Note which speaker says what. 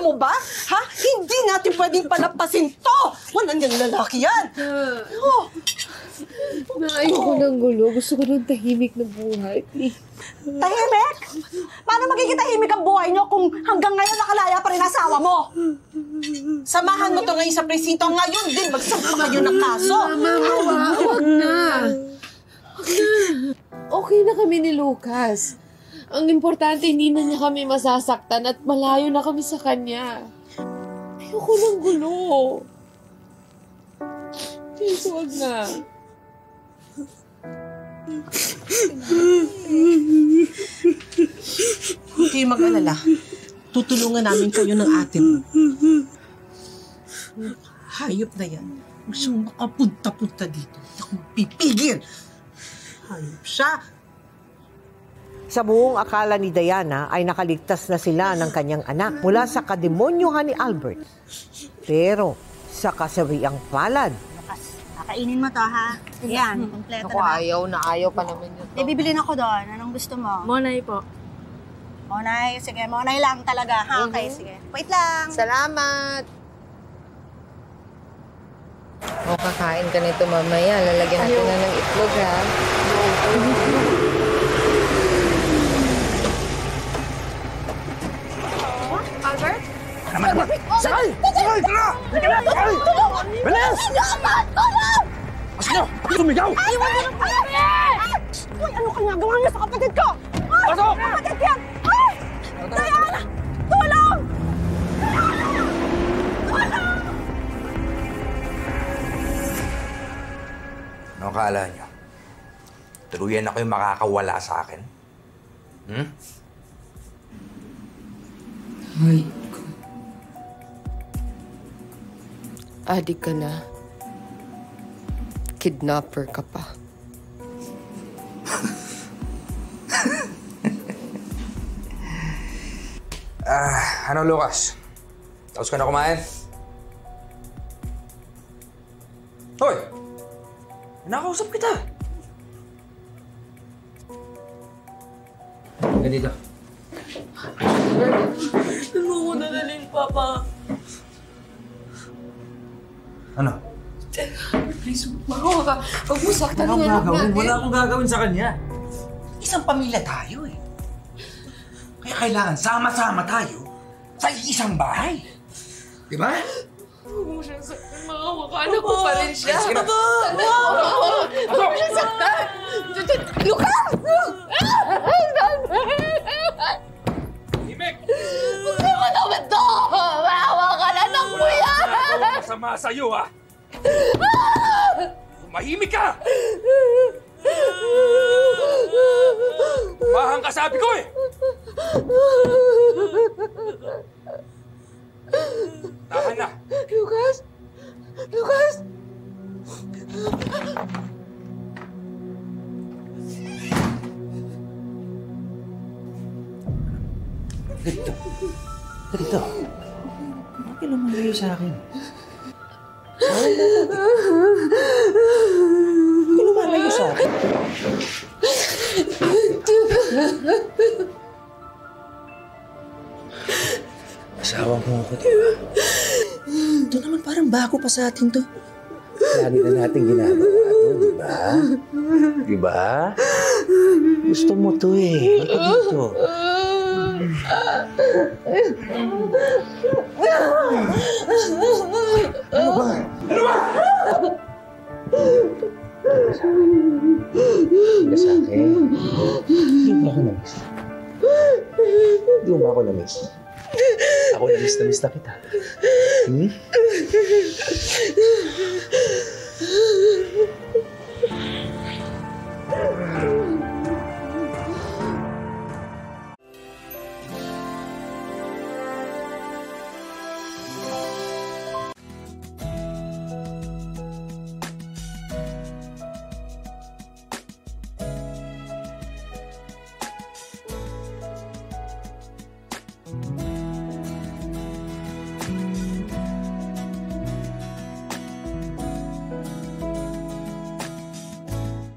Speaker 1: mo ba? Ha? Hindi natin pwedeng palampasin to! Walang yung lalaki yan!
Speaker 2: Ayoko ng gulo. Gusto ko ng tahimik na buhay.
Speaker 1: Tahimik? Paano magiging tahimik ang buhay niyo kung hanggang ngayon nakalaya pa rin asawa mo? Samahan mo to ngayon sa presinto. Ngayon din, magsampa kayo ng kaso.
Speaker 2: Mama, wag na. Okay na kami ni Lucas. Ang importante, hindi na niya kami masasaktan at malayo na kami sa kanya. Ayoko ng gulo. Please, wag na.
Speaker 1: Huwag kayo mag-alala. Tutulungan namin kayo ng ate mo. Hayop na yan. Huwag siyang makapunta-punta dito. Hindi ako pipigil. Hayop siya.
Speaker 3: Sa buong akala ni Diana ay nakaligtas na sila ng kanyang anak mula sa kademonyohan ni Albert. Pero sa kasawiang palad,
Speaker 4: Kainin mo to, ha? Yan, kompleto
Speaker 2: Ako,
Speaker 4: na ba?
Speaker 2: ayaw na ayaw pa naman yun.
Speaker 4: Bibilin ako doon. Anong gusto mo?
Speaker 5: Monay po.
Speaker 4: Monay? Sige, monay lang talaga. Ha? Okay, sige. Wait lang.
Speaker 2: Salamat! O, kakain ka nito mamaya. Lalagyan natin na ng itlog, ha?
Speaker 4: Albert?
Speaker 6: Sakay! Sakay! Tara! Sakay! Bilis!
Speaker 4: Tulong!
Speaker 6: Asino! Sumigaw!
Speaker 4: Iwan mo ng kami! Uy, ano kang nagawa niyo sa kapatid ko? Ay,
Speaker 6: Pasok!
Speaker 4: kapatid yan! Ay! Diana! Tulong!
Speaker 6: Ano akala niyo? Tuluyan na kayo makakawala sa akin? Hmm?
Speaker 2: Ay, adik ka na. Kidnapper ka pa.
Speaker 6: Ano, Lucas? Tapos ka na kumain? Hoy! Nakausap kita. Ganito.
Speaker 5: Tulungan na rin, Papa.
Speaker 6: Ano?
Speaker 2: Please, makawa ka. Huwag mo saktan
Speaker 6: Wala
Speaker 2: yung
Speaker 6: akong
Speaker 2: anak
Speaker 6: gagawin.
Speaker 2: natin.
Speaker 6: Wala akong gagawin sa kanya. Isang pamilya tayo eh. Kaya kailangan sama-sama tayo sa isang bahay. Di ba?
Speaker 2: Huwag mo siyang saktan. Makawa ka. Anak ko pa rin siya.
Speaker 6: Sige na.
Speaker 2: Huwag mo siyang saktan. Lucas!
Speaker 6: Himik!
Speaker 2: Huwag mo naman to! Makawa ka na. Anak mo yan!
Speaker 6: Wala akong masama sa'yo, ha? Mahimik ka! Mahang ka, sabi ko eh! Tahan na!
Speaker 2: Lucas! Lucas!
Speaker 6: Dito. Dito. Bakit lumalayo sa akin? Bakit lumalayo sa akin? Asawa mo ako, di ba? Ito naman parang bago pa sa atin to. Lagi na natin ginagawa to, di ba? Di ba? Gusto mo to eh. Ito dito. Ano ba? Ano ba? Hindi sa akin. Hindi mo ako na-miss. Hindi mo ba ako na-miss? Ako na-miss na kita. Hmm?